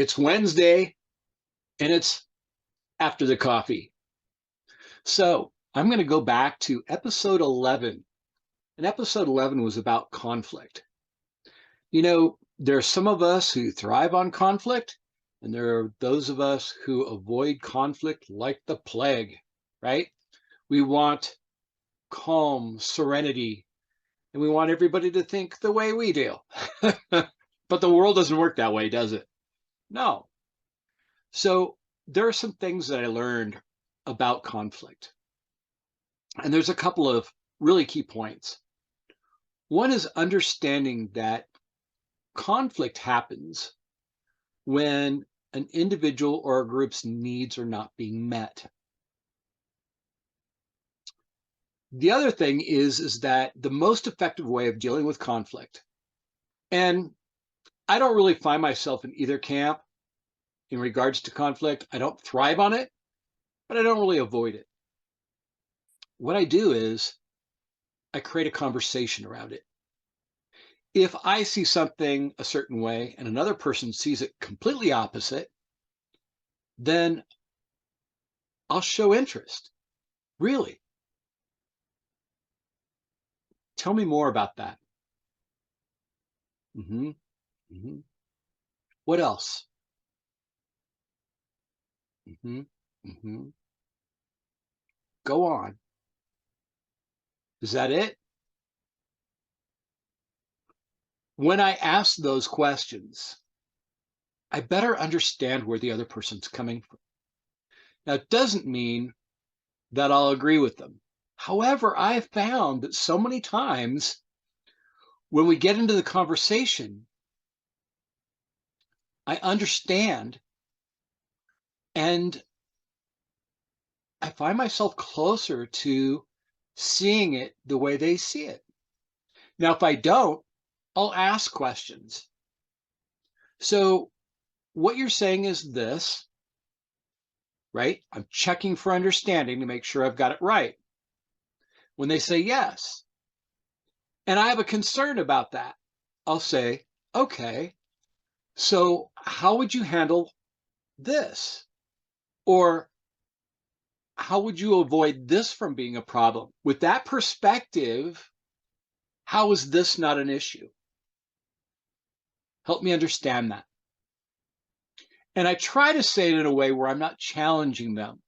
It's Wednesday and it's after the coffee. So I'm going to go back to episode 11. And episode 11 was about conflict. There are some of us who thrive on conflict, and there are those of us who avoid conflict like the plague, right? We want calm, serenity, and we want everybody to think the way we do. But the world doesn't work that way, does it? No. So there are some things that I learned about conflict. And there's a couple of really key points. One is understanding that conflict happens when an individual or a group's needs are not being met. The other thing is that the most effective way of dealing with conflict, and I don't really find myself in either camp in regards to conflict. I don't thrive on it, but I don't really avoid it. What I do is I create a conversation around it. If I see something a certain way and another person sees it completely opposite, then I'll show interest. Really? Tell me more about that. hmm hmm What else? hmm hmm Go on. Is that it? When I ask those questions, I better understand where the other person's coming from. Now, it doesn't mean that I'll agree with them. However, I have found that so many times when we get into the conversation, I understand and I find myself closer to seeing it the way they see it. Now, if I don't, I'll ask questions. So, what you're saying is this, right? I'm checking for understanding to make sure I've got it right. When they say yes, and I have a concern about that, I'll say, okay, so how would you handle this? Or how would you avoid this from being a problem? With that perspective, how is this not an issue? Help me understand that. And I try to say it in a way where I'm not challenging them.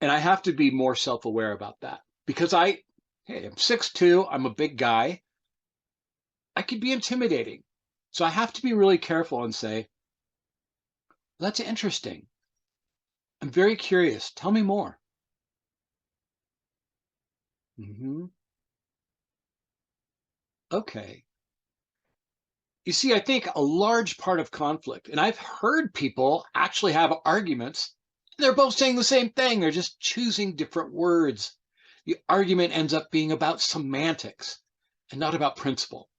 And I have to be more self-aware about that because hey, I'm 6'2", I'm a big guy. I could be intimidating. So I have to be really careful and say, that's interesting. I'm very curious. Tell me more. hmm Okay. You see, I think a large part of conflict, and I've heard people actually have arguments, they're both saying the same thing. They're just choosing different words. The argument ends up being about semantics and not about principle.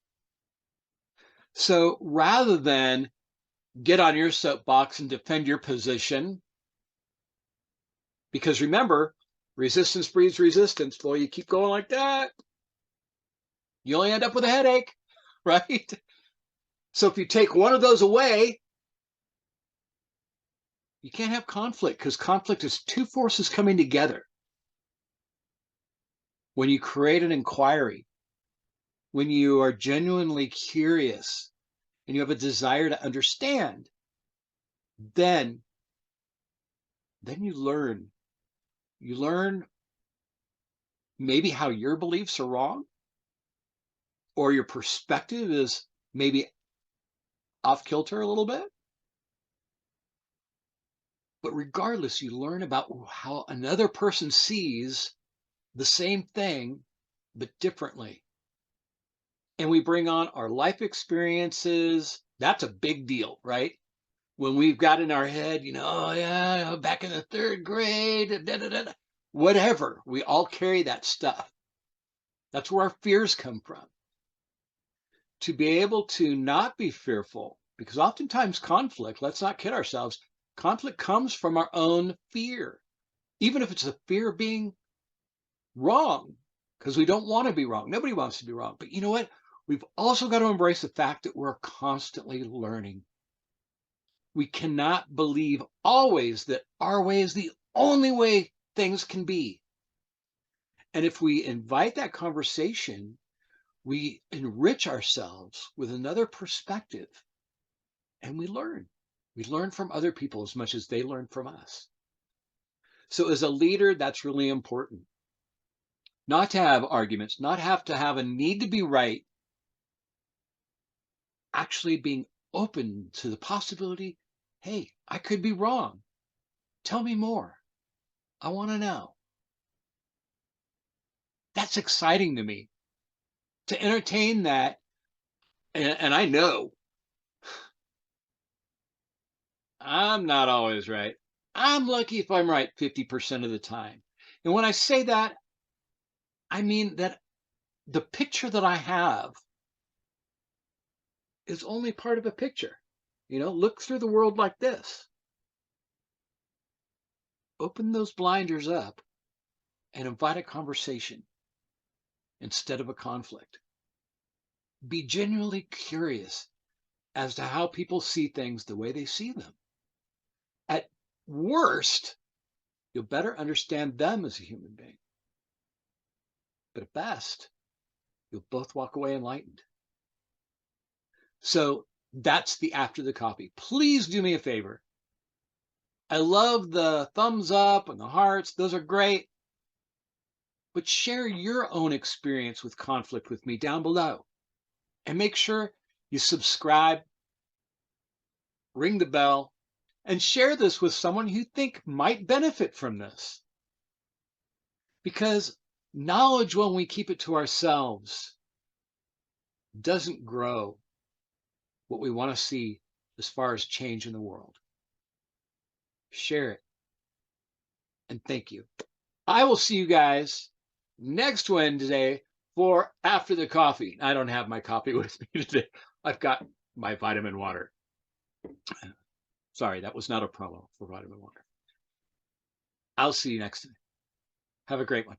So rather than get on your soapbox and defend your position, because remember, resistance breeds resistance. Boy, you keep going like that, you only end up with a headache, right? So if you take one of those away, you can't have conflict because conflict is two forces coming together. When you create an inquiry, when you are genuinely curious and you have a desire to understand, then you learn. You learn maybe how your beliefs are wrong or your perspective is maybe off kilter a little bit. But regardless, you learn about how another person sees the same thing, but differently. And we bring on our life experiences. That's a big deal, right? When we've got in our head, oh yeah, back in the third grade, da, da, da, whatever, we all carry that stuff. That's where our fears come from. To be able to not be fearful, because oftentimes conflict, let's not kid ourselves, conflict comes from our own fear, even if it's a fear of being wrong, because we don't want to be wrong. Nobody wants to be wrong. But you know what? We've also got to embrace the fact that we're constantly learning. We cannot believe always that our way is the only way things can be. And if we invite that conversation, we enrich ourselves with another perspective and we learn. We learn from other people as much as they learn from us. So, as a leader, that's really important. Not to have arguments, not have to have a need to be right, actually being open to the possibility, hey, I could be wrong. Tell me more. I want to know. That's exciting to me to entertain that. And I know I'm not always right. I'm lucky if I'm right 50% of the time. And when I say that, I mean that the picture that I have is only part of a picture. Look through the world like this. Open those blinders up and invite a conversation instead of a conflict. Be genuinely curious as to how people see things the way they see them. At worst, you'll better understand them as a human being. But at best, you'll both walk away enlightened. So that's the after the coffee. Please do me a favor. I love the thumbs up and the hearts. Those are great. But share your own experience with conflict with me down below. And make sure you subscribe, ring the bell, and share this with someone you think might benefit from this. Because knowledge, when we keep it to ourselves, doesn't grow what we want to see as far as change in the world. Share it. And thank you. I will see you guys next Wednesday for After the Coffee. I don't have my coffee with me today. I've got my vitamin water. Sorry, that was not a promo for vitamin water. I'll see you next time. Have a great one.